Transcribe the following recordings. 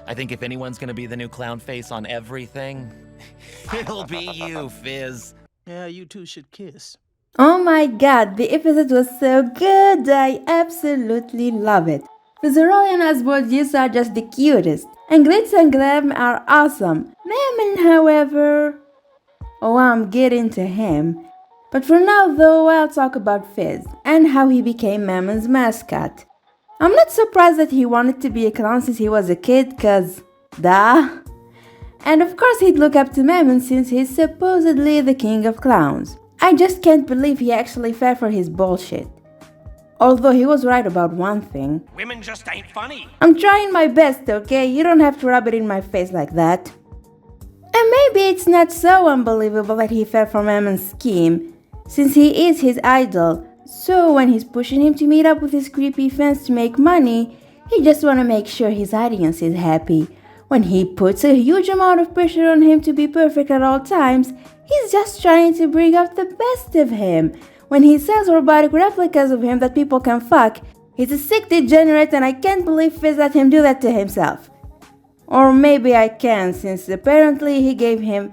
I think if anyone's gonna be the new clown face on everything, it'll be you, Fizz. Yeah, you two should kiss. Oh my god, the episode was so good. I absolutely love it. Fizzarolli and Oswald are just the cutest, and Glitz and Glam are awesome. Mammon, however... Oh, I'm getting to him. But for now though, I'll talk about Fizz, and how he became Mammon's mascot. I'm not surprised that he wanted to be a clown since he was a kid, cause... duh! And of course he'd look up to Mammon since he's supposedly the king of clowns. I just can't believe he actually fell for his bullshit. Although he was right about one thing. Women just ain't funny. I'm trying my best, okay? You don't have to rub it in my face like that. And maybe it's not so unbelievable that he fell for Mammon's scheme, since he is his idol. So when he's pushing him to meet up with his creepy fans to make money, he just wanna make sure his audience is happy. When he puts a huge amount of pressure on him to be perfect at all times, he's just trying to bring out the best of him. When he sells robotic replicas of him that people can fuck, he's a sick degenerate and I can't believe Fizz let him do that to himself. Or maybe I can, since apparently he gave him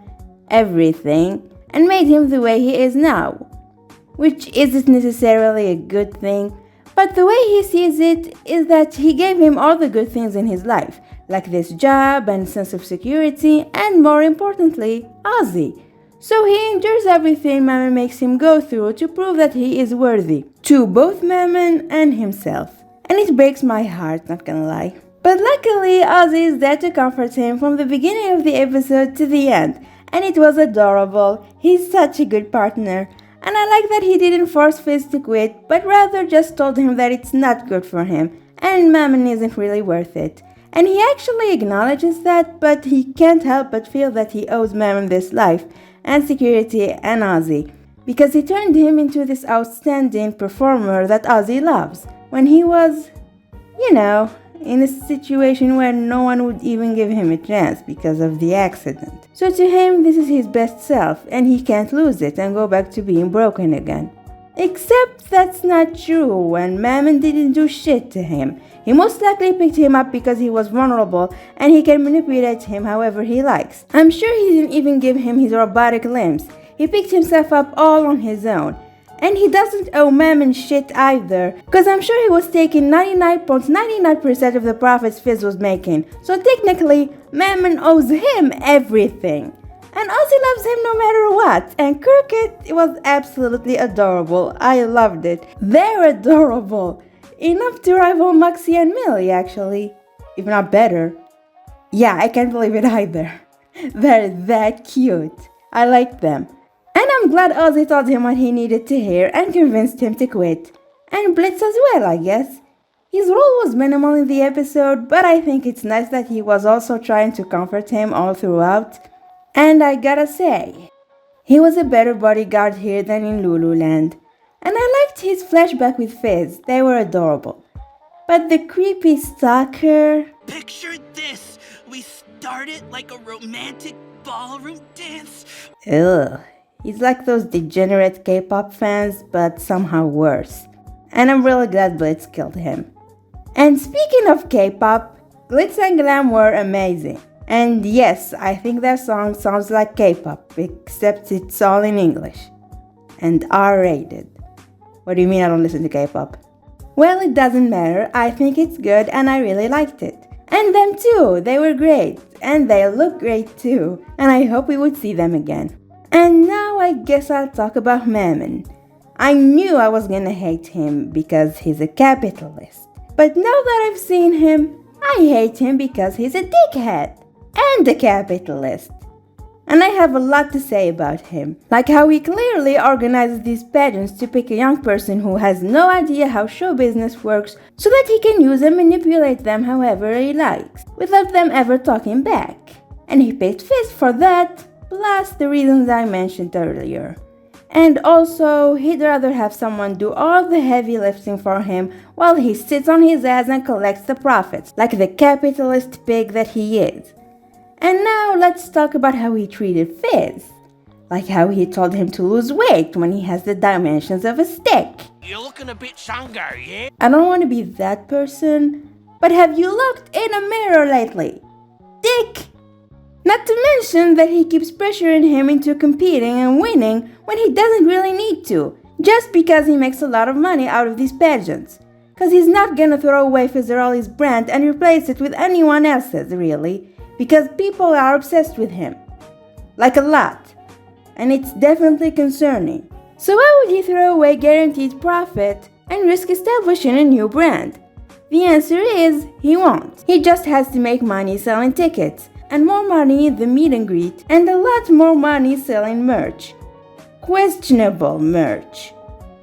everything and made him the way he is now. Which isn't necessarily a good thing, but the way he sees it is that he gave him all the good things in his life, like this job and sense of security, and more importantly, Ozzy. So he endures everything Mammon makes him go through to prove that he is worthy, to both Mammon and himself. And it breaks my heart, not gonna lie. But luckily, Ozzy is there to comfort him from the beginning of the episode to the end, and it was adorable. He's such a good partner. And I like that he didn't force Fizz to quit, but rather just told him that it's not good for him, and Mammon isn't really worth it. And he actually acknowledges that, but he can't help but feel that he owes Mammon this life, and security, and Ozzy, because he turned him into this outstanding performer that Ozzy loves, when he was, in a situation where no one would even give him a chance because of the accident. So to him, this is his best self, and he can't lose it and go back to being broken again. Except that's not true, when Mammon didn't do shit to him. He most likely picked him up because he was vulnerable and he can manipulate him however he likes. I'm sure he didn't even give him his robotic limbs. He picked himself up all on his own. And he doesn't owe Mammon shit either, because I'm sure he was taking 99.99% of the profits Fizz was making. So technically, Mammon owes him everything. And Ozzy loves him no matter what. And Crooked was absolutely adorable. I loved it. They're adorable. Enough to rival Moxie and Millie, actually. If not better. Yeah, I can't believe it either. They're that cute. I like them. And I'm glad Ozzy told him what he needed to hear and convinced him to quit. And Blitz as well, I guess. His role was minimal in the episode, but I think it's nice that he was also trying to comfort him all throughout. And I gotta say, he was a better bodyguard here than in Lululand. And I liked his flashback with Fizz, they were adorable. But the creepy stalker... Picture this. We started like a romantic ballroom dance. Ugh. He's like those degenerate K-pop fans, but somehow worse. And I'm really glad Blitz killed him. And speaking of K-pop, Glitz and Glam were amazing. And yes, I think their song sounds like K-pop, except it's all in English. And R-rated. What do you mean I don't listen to K-pop? Well, it doesn't matter, I think it's good and I really liked it. And them too, they were great. And they look great too. And I hope we would see them again. And now I guess I'll talk about Mammon. I knew I was gonna hate him because he's a capitalist. But now that I've seen him, I hate him because he's a dickhead and a capitalist. And I have a lot to say about him. Like how he clearly organizes these pageants to pick a young person who has no idea how show business works so that he can use and manipulate them however he likes, without them ever talking back. And he picked Fizz for that. Plus the reasons I mentioned earlier. And also, he'd rather have someone do all the heavy lifting for him while he sits on his ass and collects the profits, like the capitalist pig that he is. And now let's talk about how he treated Fizz. Like how he told him to lose weight when he has the dimensions of a stick. You're looking a bit younger, yeah? I don't want to be that person, but have you looked in a mirror lately? dick! Not to mention that he keeps pressuring him into competing and winning when he doesn't really need to, just because he makes a lot of money out of these pageants. Cause he's not gonna throw away Fizzarolli's brand and replace it with anyone else's, really, because people are obsessed with him. Like a lot. And it's definitely concerning. So why would he throw away guaranteed profit and risk establishing a new brand? The answer is he won't. He just has to make money selling tickets, and more money in the meet and greet, and a lot more money selling merch. Questionable merch.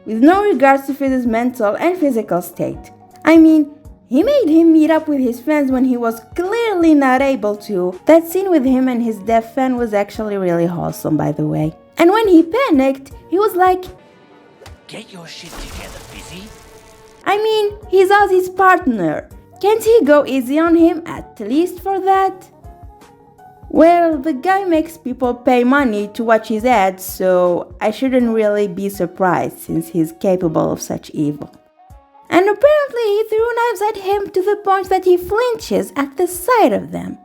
With no regards to Fizz's mental and physical state. I mean, he made him meet up with his fans when he was clearly not able to. That scene with him and his deaf fan was actually really wholesome, by the way. And when he panicked, he was like, Get your shit together, Fizzy. I mean, he's Ozzy's partner. Can't he go easy on him at least for that? Well, the guy makes people pay money to watch his ads, so I shouldn't really be surprised since he's capable of such evil. And apparently he threw knives at him to the point that he flinches at the sight of them.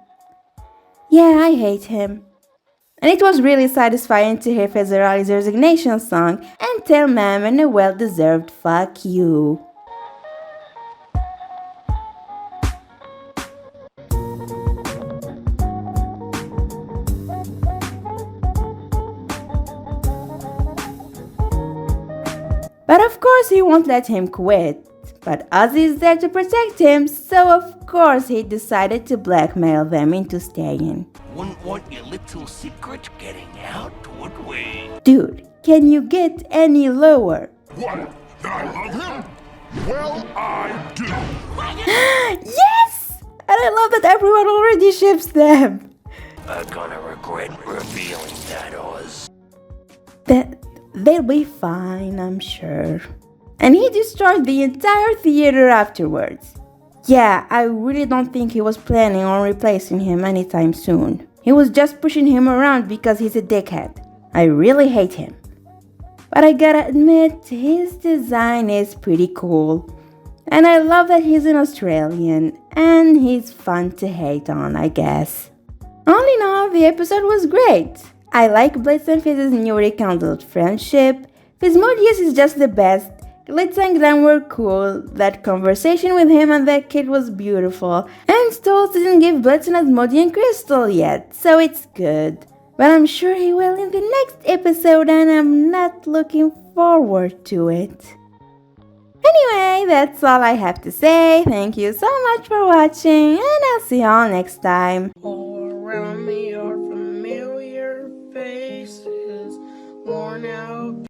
Yeah, I hate him. And it was really satisfying to hear Fizzarolli's resignation song and tell Mammon a well-deserved fuck you. But of course he won't let him quit. But Ozzy is there to protect him, so of course he decided to blackmail them into staying. Wouldn't want your little secret getting out, would we? Dude, can you get any lower? What? That I love him? Well, I do. Yes! And I love that everyone already ships them. I'm gonna regret revealing that, Oz. They'll be fine, I'm sure. And he destroyed the entire theater afterwards. Yeah, I really don't think he was planning on replacing him anytime soon. He was just pushing him around because he's a dickhead. I really hate him. But I gotta admit, his design is pretty cool. And I love that he's an Australian, and he's fun to hate on, I guess. All in all, the episode was great. I like Blitz and Fizz's new rekindled friendship. Fizzmodius is just the best. Glitz and Glam were cool. That conversation with him and that kid was beautiful. And Stolz didn't give Blitz an Asmodean crystal yet, so it's good. But I'm sure he will in the next episode, and I'm not looking forward to it. Anyway, that's all I have to say. Thank you so much for watching, and I'll see y'all next time. All around me are familiar faces, worn out